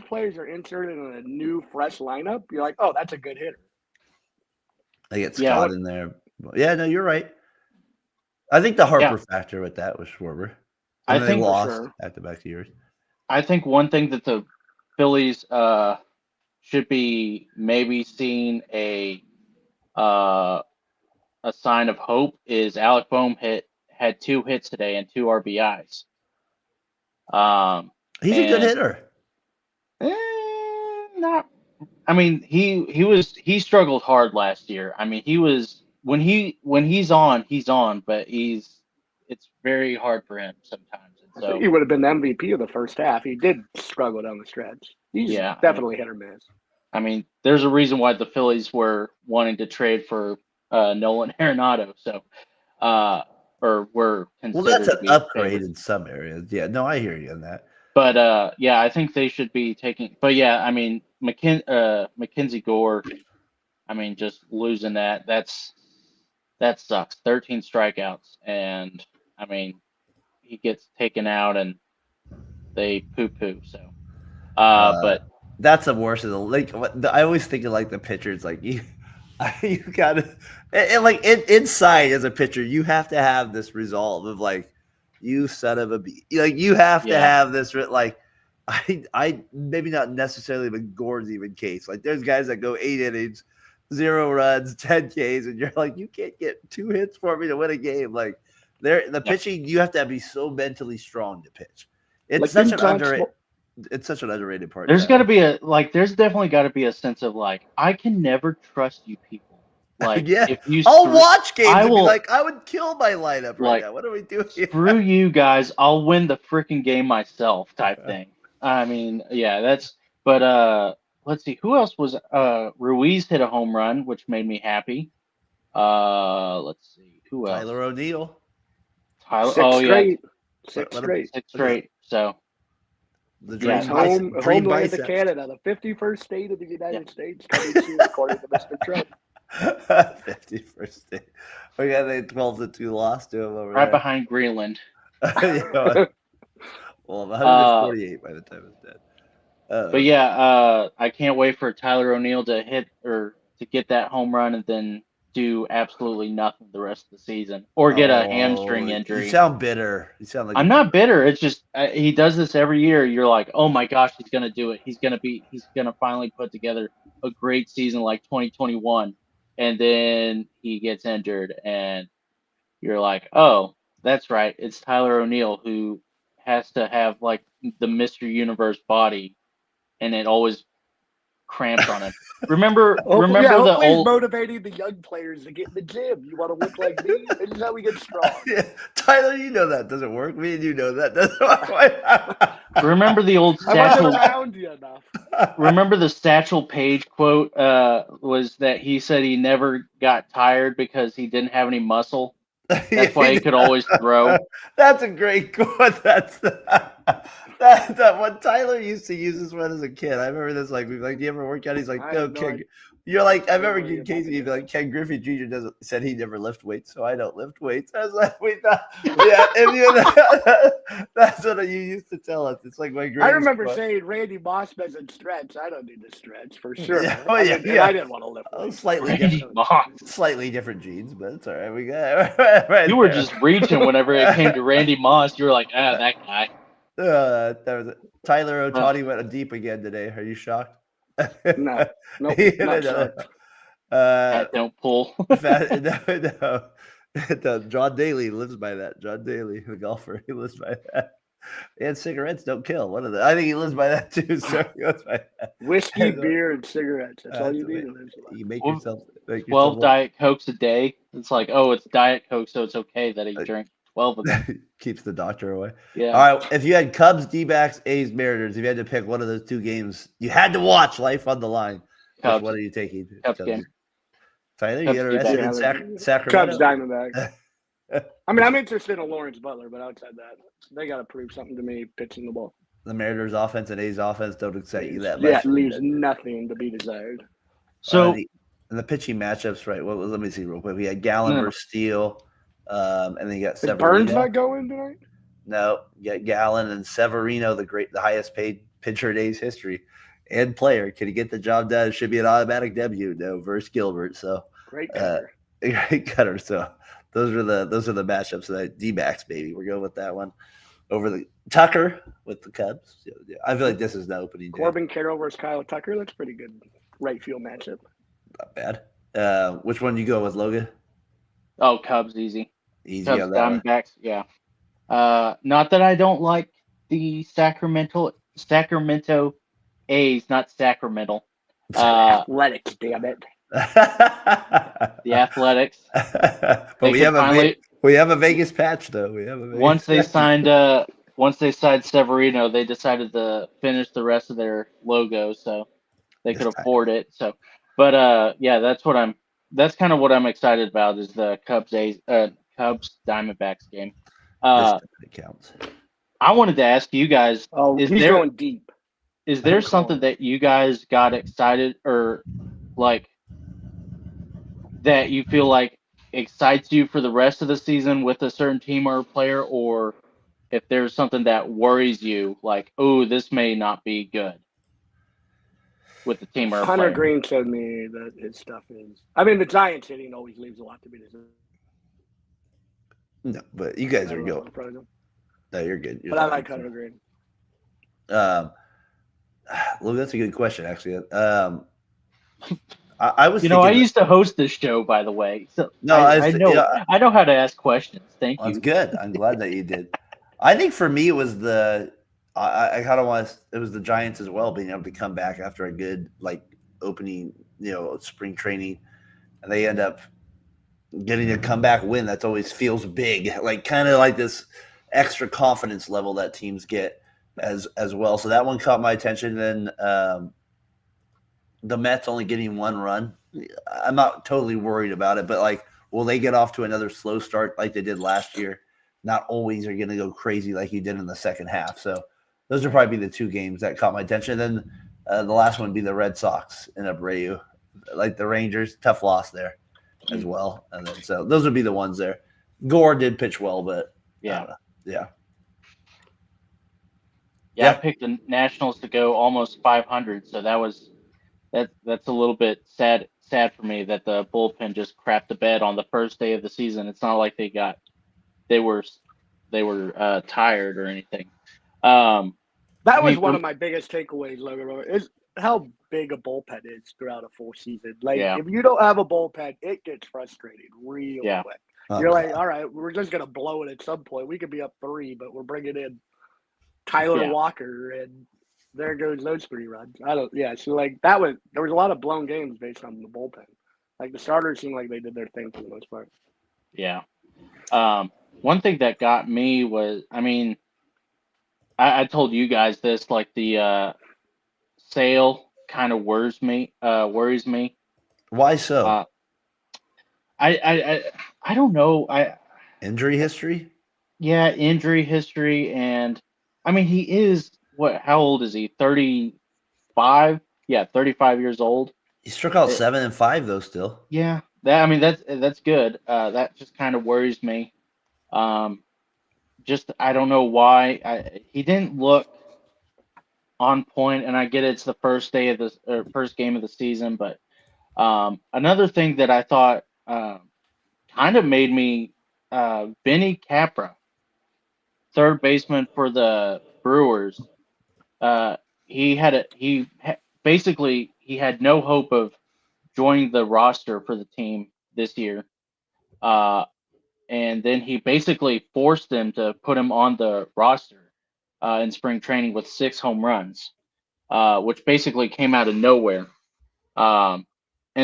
D: players are inserted in a new, fresh lineup, you're like, oh, that's a good hitter.
A: They get Scott in there. Yeah, no, you're right. I think the Harper factor with that was Schwarber.
B: I
A: they
B: think
A: lost back-to-back years.
B: I think one thing that the Phillies should be maybe seeing a sign of hope is Alec Boehm had 2 hits today and 2 RBIs.
A: He's a good hitter.
B: Not. I mean, he struggled hard last year. I mean, he was when he's on, but it's very hard for him sometimes.
D: I think he would have been the MVP of the first half. He did struggle down the stretch. He's definitely hit or miss.
B: I mean, there's a reason why the Phillies were wanting to trade for Nolan Arenado. So, or were considered.
A: Well, that's
B: to
A: an
B: be
A: upgrade
B: favorites.
A: in some areas. Yeah, no, I hear you on that.
B: But I think they should be taking. But yeah, I mean, Mackenzie Gore. I mean, just losing that sucks. 13 strikeouts, and I mean, he gets taken out, and they poo-poo. So, but
A: that's the worst of the like. I always think of like the pitchers, like you gotta, and like inside as a pitcher, you have to have this resolve of like, you son of a b. Like you have to have this like. I maybe not necessarily, but Gore's even case. Like there's guys that go 8 innings, 0 runs, 10 Ks, and you're like, you can't get 2 hits for me to win a game. Like the pitching, you have to be so mentally strong to pitch. It's like such an underrated part.
B: There's got to be there's definitely got to be a sense of like, I can never trust you people. Like, if you
A: I'll watch games and be like, I would kill my lineup right now. What are we doing here?
B: Screw you guys. I'll win the freaking game myself type thing. I mean, but let's see. Who else was Ruiz hit a home run, which made me happy. Let's see. Who else?
A: Tyler O'Neill.
D: Six straight.
B: So
A: the dream
D: homeland to Canada, the 51st state of the United States, coming soon, according to Mr. Trump.
A: 51st state. We got a 12-2 loss to him over
B: right behind Greenland.
A: Well, 148 by the time it's dead.
B: But I can't wait for Tyler O'Neill to hit or to get that home run and then do absolutely nothing the rest of the season or get a hamstring injury.
A: You sound bitter. You sound like
B: I'm not bitter. It's just he does this every year. You're like, oh my gosh, he's gonna do it. He's gonna finally put together a great season like 2021, and then he gets injured, and you're like, oh, that's right. It's Tyler O'Neill who has to have like the Mr. Universe body, and it always cramps on him. Remember the old
D: motivating the young players to get in the gym. You want to look like me? This is how we get strong.
A: Yeah. Tyler, you know that doesn't work. Me and you know that doesn't work.
B: Remember the old
D: Satchel around you enough.
B: Remember the Satchel Paige quote was that he said he never got tired because he didn't have any muscle. That's why he could always throw.
A: That's a great quote. That's what Tyler used to use this one as a kid. I remember this. Like, do you ever work out? He's like, no, Ken. You're like, I remember Casey. He'd be like, Ken Griffey Jr. said he never lift weights, so I don't lift weights. I was like, we thought, that's what you used to tell us. It's like my greatest.
D: I remember saying Randy Moss doesn't stretch. I don't need to stretch for sure. I didn't want to lift weights.
A: Slightly different genes, but it's all right. We got right.
B: You were just reaching whenever it came to Randy Moss. You were like, that guy.
A: Tyler Ohtani went deep again today. Are you shocked?
D: No.
B: Don't pull.
A: No. John Daly lives by that. John Daly, the golfer, he lives by that. And cigarettes don't kill. I think he lives by that too. So he lives by that.
D: Whiskey, beer, and cigarettes. That's all you need to live.
A: You make yourself
B: 12 Diet Cokes a day. It's like, oh, it's Diet Coke, so it's okay that he drank 12 of them.
A: Keeps the doctor away.
B: Yeah.
A: All right. If you had Cubs, D-backs, A's, Mariners, if you had to pick one of those 2 games, you had to watch life on the line.
B: Cubs.
A: What are you taking?
B: Cubs game.
A: Tyler, you interested in Sacramento?
D: Cubs, Diamondbacks. I mean, I'm interested in Lawrence Butler, but outside that, they got to prove something to me pitching the ball.
A: the Mariners' offense and A's offense don't excite you that
D: Yeah,
A: much.
D: leaves nothing to be desired.
B: So
A: The pitching matchups, right? Well, let me see real quick. We had Gallen
B: No.
A: versus Steele, and then you got
D: Is Burns
A: Severino.
D: not going tonight?
A: No, you got Gallen and Severino, the highest paid pitcher in A's history and player. Can he get the job done? It should be an automatic debut. No, versus Gilbert. So
D: Great cutter.
A: great cutter. So those are the matchups. That D-backs, baby. We're going with that one over the Tucker with the Cubs. Yeah, I feel like this is the opening day.
D: Corbin Carroll versus Kyle Tucker. That's pretty good right field matchup.
A: Not bad. Which one do you go with, Logan?
B: Oh, Cubs easy.
A: Easy
B: Cubs
A: on that one.
B: Diamondbacks, yeah. Not that I don't like the Sacramento A's, not Sacramento.
D: Athletics, damn it.
B: The Athletics.
A: But
B: They
A: we
B: could
A: have a Vegas patch though. We have a Vegas
B: once they
A: patch.
B: signed Severino, they decided to finish the rest of their logo, so they could afford it. So, but yeah, that's kind of what I'm excited about is the Cubs Diamondbacks game.
A: It counts.
B: I wanted to ask you guys:
D: Oh, he's going deep.
B: Is there something that you guys got excited or like that you feel like excites you for the rest of the season with a certain team or player, or if there's something that worries you, like, oh, this may not be good with the team or a
D: Hunter
B: player?
D: Green showed me that his stuff is. I mean, the Giants hitting always leaves a lot to be desired.
A: No, but you guys are going. No, you're good.
D: But I like Hunter Green.
A: Well, that's a good question, actually. I was.
B: I used to host this show, by the way, so
A: no,
B: I know how to ask questions. Thank you.
A: That's good. I'm glad that you did. I think for me, it was I kind of want. It was the Giants as well, being able to come back after a good opening, spring training, and they end up getting a comeback win. That's always feels big, kind of like this extra confidence level that teams get as well. So that one caught my attention. Then the Mets only getting one run. I'm not totally worried about it, but will they get off to another slow start like they did last year? Not always are going to go crazy like you did in the second half. So those would probably be the two games that caught my attention. Then the last one would be the Red Sox in Abreu. Like the Rangers, tough loss there as well. And then so those would be the ones there. Gore did pitch well, but
B: yeah.
A: Yeah.
B: I picked the Nationals to go almost 500, so that's a little bit sad for me that the bullpen just crapped the bed on the first day of the season. It's not like they were tired or anything.
D: That was one of my biggest takeaways, Logan, is how big a bullpen is throughout a full season. If you don't have a bullpen, it gets frustrating real quick. You're like, all right, we're just gonna blow it at some point. We could be up 3, but we're bringing in Tyler Walker, and there goes those 3 runs. So there was a lot of blown games based on the bullpen. The starters seemed like they did their thing for the most part.
B: Yeah. One thing that got me was, I told you guys this, the Sale kind of worries me.
A: Why so?
B: I don't know.
A: Injury history?
B: Yeah, injury history, and he is how old is he? 35? Yeah, 35 years old.
A: He struck out 7 and 5 though still.
B: Yeah. That's good. That just kind of worries me. Just I don't know why he didn't look on point, and I get it's the first game of the season, but another thing that I thought kind of made me Benny Capra, third baseman for the Brewers. He had no hope of joining the roster for the team this year. And then he basically forced them to put him on the roster in spring training with 6 home runs, which basically came out of nowhere. And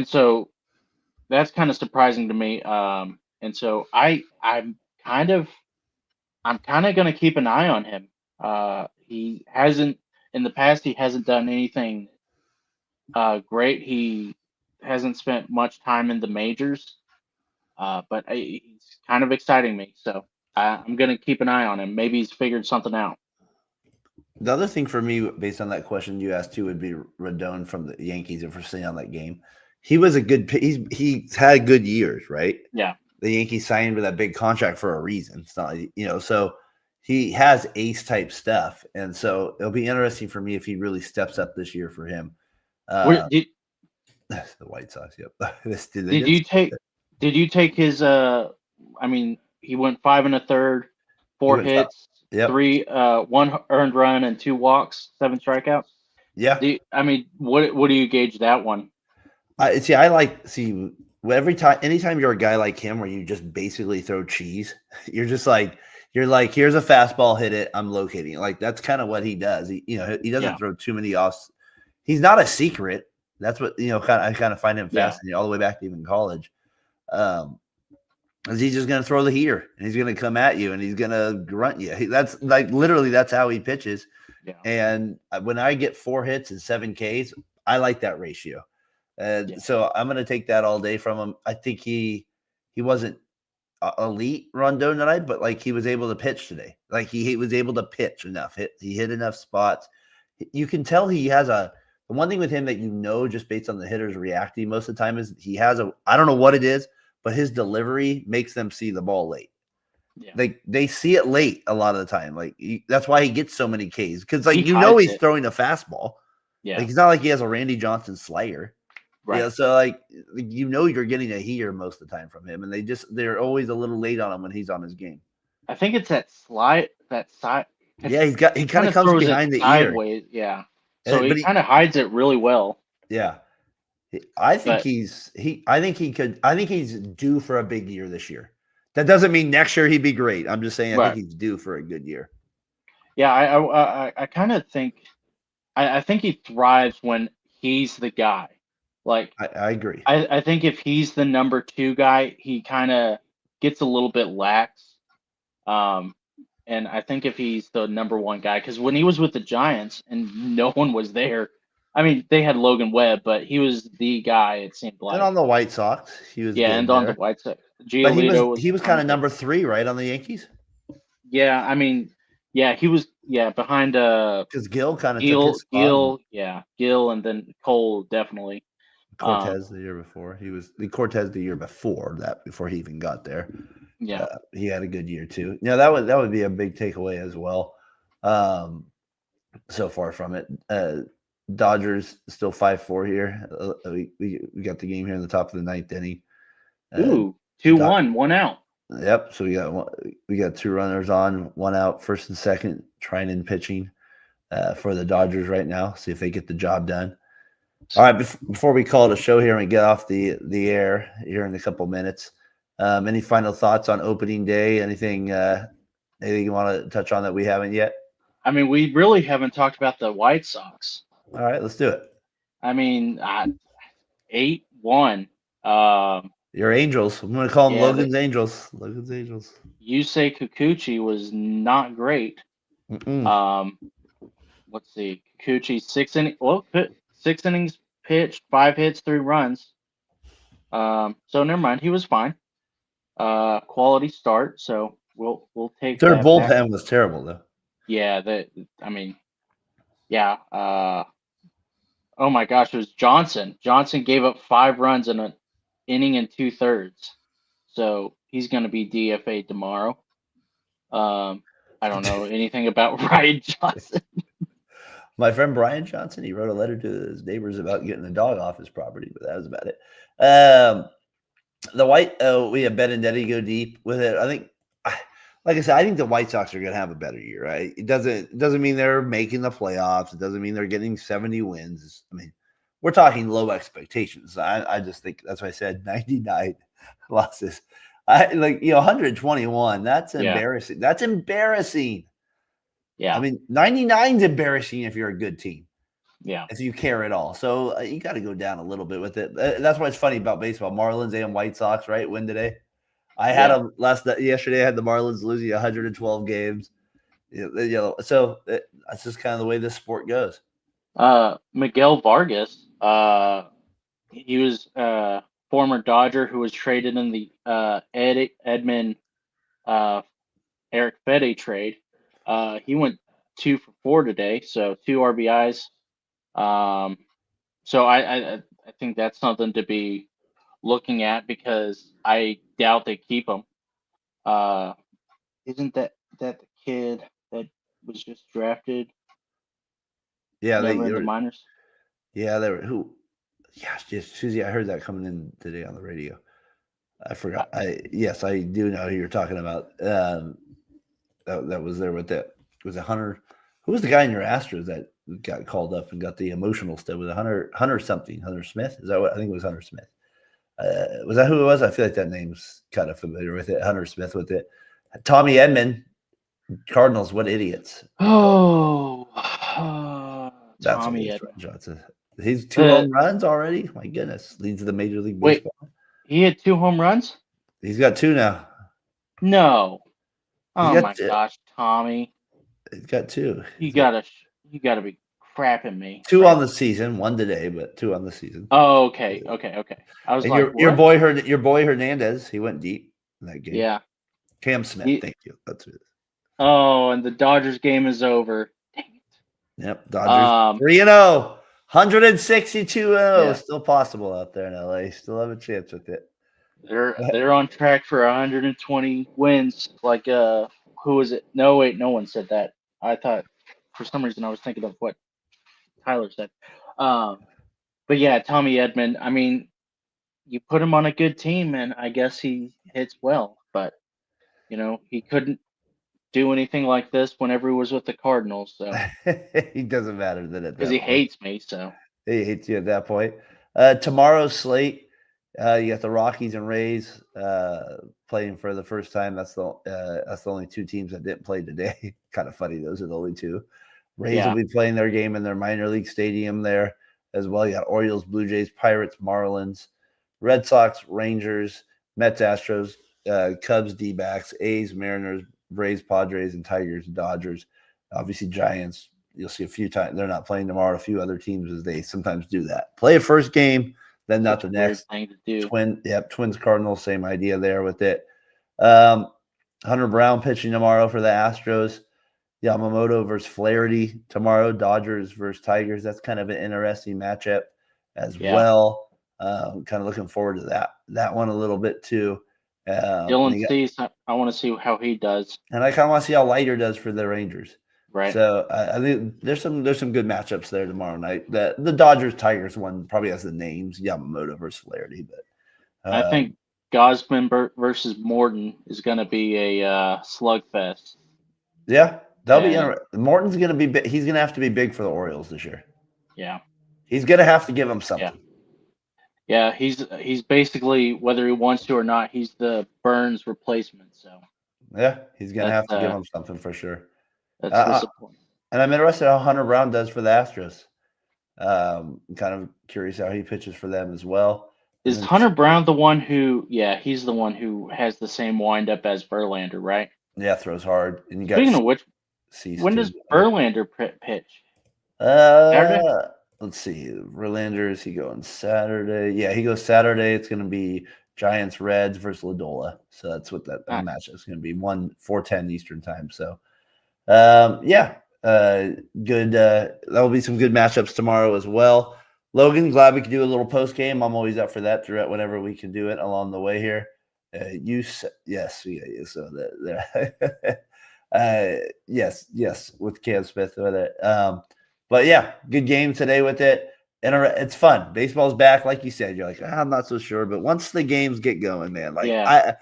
B: so that's kind of surprising to me. And so I'm kind of going to keep an eye on him. He hasn't done anything great. He hasn't spent much time in the majors. But he's kind of exciting me, so I'm going to keep an eye on him. Maybe he's figured something out.
A: The other thing for me, based on that question you asked too, would be Rodon from the Yankees. If we're sitting on that game, he was a good. He's had good years, right?
B: Yeah.
A: The Yankees signed with that big contract for a reason. It's not, so he has ace type stuff, and so it'll be interesting for me if he really steps up this year for him.
B: Did
A: The White Sox, yep.
B: did you take his I mean, he went 5 1/3,
A: He
B: 4
A: went
B: hits,
A: Yep.
B: 1 earned run and 2 walks, 7 strikeouts.
A: Yeah.
B: What do you gauge that one?
A: Anytime you're a guy like him where you just basically throw cheese, you're like, here's a fastball, hit it, I'm locating it. Like that's kind of what he does. He doesn't
B: Yeah.
A: throw too many offs. He's not a secret. That's what I kind of find him fascinating all the way back to even college. Is he's just going to throw the heater and he's going to come at you and he's going to grunt you. That's like literally that's how he pitches.
B: Yeah.
A: And when I get 4 hits and 7 Ks, I like that ratio. So I'm going to take that all day from him. I think he wasn't elite Rondon tonight, but like he was able to pitch today. Like he was able to pitch enough. He hit enough spots. You can tell he has the one thing with him that just based on the hitters reacting most of the time is he has I don't know what it is, but his delivery makes them see the ball late.
B: Yeah.
A: Like they see it late a lot of the time. Like that's why he gets so many Ks because he's throwing a fastball.
B: Yeah.
A: Like it's not like he has a Randy Johnson slayer.
B: Right.
A: Yeah. So like you're getting a heater most of the time from him, and they're always a little late on him when he's on his game.
B: I think it's that side.
A: Yeah, he kind of comes behind the
B: sideways,
A: ear.
B: Yeah. So he kind of hides it really well.
A: Yeah. I think he's due for a big year this year. That doesn't mean next year he'd be great. I'm just saying I think he's due for a good year.
B: Yeah, I kind of think I think he thrives when he's the guy. Like
A: I agree.
B: I think if he's the number 2 guy, he kind of gets a little bit lax. And I think if he's the number 1 guy, because when he was with the Giants and no one was there, I mean, they had Logan Webb, but he was the guy, it seemed like.
A: And on the White Sox, he was
B: and
A: there.
B: on the White Sox.
A: But he was kind of number 3, right, on the Yankees?
B: Yeah, I mean, he was behind
A: because Gil kind of took his spot.
B: Gil and then Cole definitely.
A: Cortez the year before. He was the Cortez the year before that, before he even got there.
B: Yeah.
A: He had a good year too. Yeah, that would be a big takeaway as well. So far from it. Dodgers still 5-4 here. We got the game here in the top of the 9th inning.
B: 2-1, 1 out.
A: Yep. So we got 2 runners on, 1 out, first and second, trying in pitching for the Dodgers right now. See if they get the job done. All right. Before we call it a show here and get off the air here in a couple minutes, any final thoughts on opening day? Anything you want to touch on that we haven't yet?
B: I mean, we really haven't talked about the White Sox.
A: All right, let's do it.
B: I mean, 8-1.
A: Your Angels. I'm going to call them Logan's Angels. Logan's Angels.
B: Yusei Kikuchi was not great.
A: Mm-mm.
B: Let's see. Kikuchi 6 innings pitched, 5 hits, 3 runs. So never mind. He was fine. Quality start. So we'll take.
A: Their bullpen was terrible though.
B: Yeah. Oh my gosh, it was Johnson. Johnson gave up 5 runs in an inning and 2/3. So he's going to be DFA'd tomorrow. I don't know anything about Ryan Johnson.
A: My friend Brian Johnson, he wrote a letter to his neighbors about getting a dog off his property, but that was about it. We have Benintendi go deep with it. I think, like I said, I think the White Sox are going to have a better year. Right? It doesn't mean they're making the playoffs. It doesn't mean they're getting 70 wins. I mean, we're talking low expectations. I just think that's why I said 99 losses. 121. That's embarrassing. That's embarrassing.
B: Yeah.
A: I mean, 99 is embarrassing if you're a good team.
B: Yeah.
A: If you care at all. So you got to go down a little bit with it. That's what's funny about baseball. Marlins and White Sox, right? Win today. I had them yesterday. I had the Marlins losing 112 games. So that's just kind of the way this sport goes.
B: Miguel Vargas, he was former Dodger who was traded in the Edman Eric Fede trade. He went 2 for 4 today, so 2 RBIs. So I think that's something to be looking at because I doubt they keep him. Isn't that the kid that was just drafted?
A: Yeah,
B: Never in the minors.
A: they were who? Yes, just Susie. I heard that coming in today on the radio. I forgot. Yes, I do know who you're talking about. That was there with that. Was it Hunter? Who was the guy in your Astros that got called up and got the emotional stuff? Was it Hunter something? Hunter Smith? Is that what I think it was? Hunter Smith. Was that who it was? I feel like that name's kind of familiar with it. Hunter Smith with it. Tommy Edman, Cardinals. What idiots!
B: Oh,
A: That's what
B: Tommy
A: it is,
B: Edman.
A: Johnson. He's 2 home runs already. My goodness, leads the Major League Baseball.
B: Wait, he had 2 home runs?
A: He's got 2 now.
B: No.
A: He's
B: Oh
A: got
B: my gosh, Tommy.
A: He's got 2.
B: You gotta be crapping me.
A: 2
B: right?
A: on the season, 1 today, but 2 on the season.
B: Oh, okay. I was
A: And
B: like,
A: your
B: what?
A: boy Hernandez, he went deep in that game.
B: Yeah.
A: Cam Smith, thank you. That's who it is.
B: Oh, and the Dodgers game is over. Dang it.
A: Yep, Dodgers 3-0, 162-0.
B: Yeah.
A: Still possible out there in LA. Still have a chance with it.
B: They're on track for 120 wins. Like who was it? No, wait, no one said that. I thought for some reason I was thinking of what Tyler said. But yeah, Tommy Edman. I mean, you put him on a good team, and I guess he hits well. But he couldn't do anything like this whenever he was with the Cardinals. So
A: He doesn't matter then at that
B: because he
A: point.
B: hates me. So
A: He hates you at that point. Tomorrow's slate, you got the Rockies and Rays playing for the first time. That's the only 2 teams that didn't play today. Kind of funny. Those are the only 2. Rays will be playing their game in their minor league stadium there as well. You got Orioles, Blue Jays, Pirates, Marlins, Red Sox, Rangers, Mets, Astros, Cubs, D-backs, A's, Mariners, Braves, Padres, and Tigers, Dodgers. Obviously, Giants. You'll see a few times they're not playing tomorrow. A few other teams as they sometimes do that. Play a first game, then not the next.
B: Thing to do.
A: Twins, Cardinals, same idea there with it. Hunter Brown pitching tomorrow for the Astros. Yamamoto versus Flaherty tomorrow. Dodgers versus Tigers. That's kind of an interesting matchup as well. Kind of looking forward to that one a little bit too.
B: Dylan Cease, I want to see how he does,
A: and I kind of want to see how Leiter does for the Rangers.
B: Right.
A: So I think there's some good matchups there tomorrow night. The Dodgers Tigers one probably has the names Yamamoto versus Flaherty, but
B: I think Gosman versus Morton is going to be a slugfest.
A: Yeah, that'll be interesting. Morton's going to be big. He's going to have to be big for the Orioles this year.
B: Yeah,
A: he's going to have to give them something.
B: Yeah, he's basically, whether he wants to or not, he's the Burns replacement. So
A: yeah, he's going to have to give them something for sure.
B: That's disappointing.
A: And I'm interested how Hunter Brown does for the Astros. Kind of curious how he pitches for them as well.
B: Is Hunter Brown the one who? Yeah, he's the one who has the same windup as Verlander, right?
A: Yeah, throws hard. And you got
B: Speaking of which, when does Verlander pitch?
A: Saturday? Let's see. Verlander, is he going Saturday? Yeah, he goes Saturday. It's going to be Giants Reds versus Ladola. So that's what that matchup is going to be. 4:10 Eastern time. So good. That'll be some good matchups tomorrow as well. Logan, glad we could do a little post game. I'm always up for that throughout whenever we can do it along the way here. Yes, so yes, with Cam Smith with it. But yeah, good game today with it. And it's fun. Baseball's back, like you said. You're like, I'm not so sure, but once the games get going, man, like I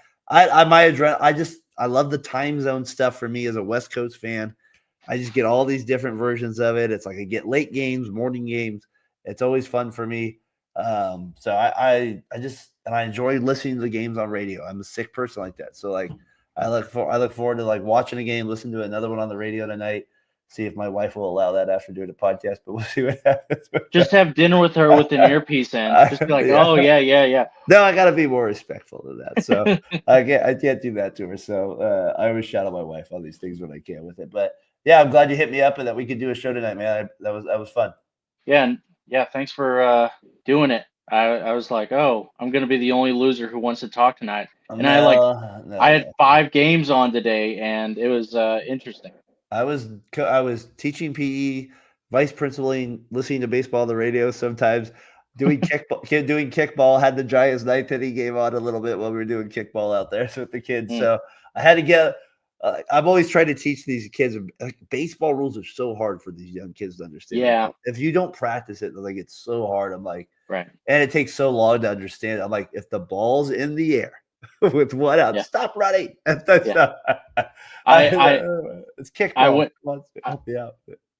A: love the time zone stuff. For me as a West Coast fan, I just get all these different versions of it. It's like I get late games, morning games. It's always fun for me. So I enjoy listening to the games on radio. I'm a sick person like that. So like I look forward to like watching a game, listen to another one on the radio tonight. See if my wife will allow that after doing a podcast, but we'll see what happens. Just
B: have dinner with her with an earpiece in. Just be like, oh yeah.
A: No, I got to be more respectful to that. So I can't do that to her. So I always shout out my wife on these things when I can with it. But yeah, I'm glad you hit me up and that we could do a show tonight, man. That was fun.
B: Yeah. Thanks for doing it. I was like, oh, I'm gonna be the only loser who wants to talk tonight. And I had 5 games on today, and it was interesting.
A: I was teaching PE, vice principaling, listening to baseball on the radio sometimes, doing kickball. Had the Giants ninth inning game on a little bit while we were doing kickball out there with the kids.
B: Mm.
A: So I had to get. I'm always trying to teach these kids. Like, baseball rules are so hard for these young kids to understand.
B: Yeah.
A: Like, if you don't practice it, like it's so hard. I'm like,
B: Right.
A: and it takes so long to understand. I'm like, if the ball's in the air with one out,
B: Yeah.
A: stop running. It's kickball. Help me out.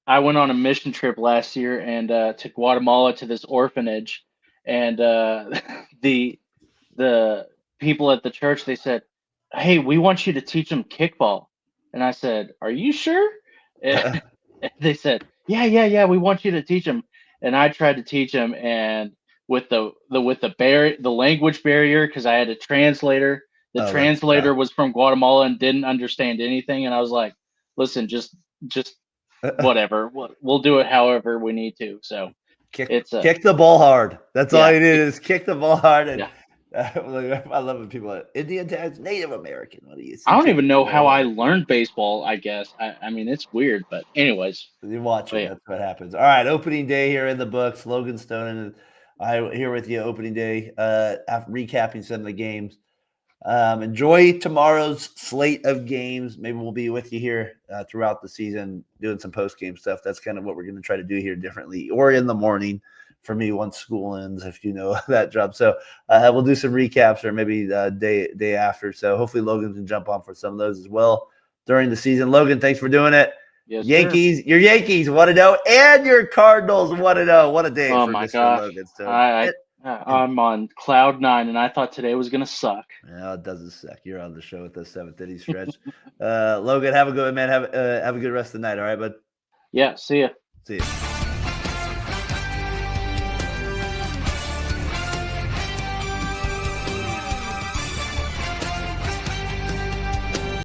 B: I went on a mission trip last year and to Guatemala to this orphanage, and the people at the church, they said, "Hey, we want you to teach them kickball," and I said, "Are you sure?" And they said, "Yeah, we want you to teach them." And I tried to teach them, and with the language barrier, because I had a translator. The translator was from Guatemala and didn't understand anything, and I was like, "Listen, just whatever. We'll do it however we need to." So
A: kick the ball hard. That's all you need is kick the ball hard. And I love when people are Indian tags, Native American. What do you?
B: I don't even know how I learned baseball. I guess I mean it's weird, but anyways,
A: you watch it. That's what happens. All right, opening day here in the books. Logan Stone and I here with you. Opening day. After recapping some of the games. Enjoy tomorrow's slate of games. Maybe we'll be with you here throughout the season doing some post-game stuff. That's kind of what we're going to try to do here differently, or in the morning for me once school ends, if you know that job. So we'll do some recaps or maybe day after. So hopefully Logan can jump on for some of those as well during the season. Logan, thanks for doing it.
B: Yes,
A: Yankees, your Yankees 1-0 and your Cardinals 1-0. What a day for
B: my
A: Mr.
B: gosh.
A: Logan Stone.
B: I'm on cloud 9, and I thought today was going to suck.
A: No, it doesn't suck. You're on the show with the 7th inning stretch. Logan, have a good one, man. Have a good rest of the night. All right, bud.
B: Yeah, see ya.
A: See ya.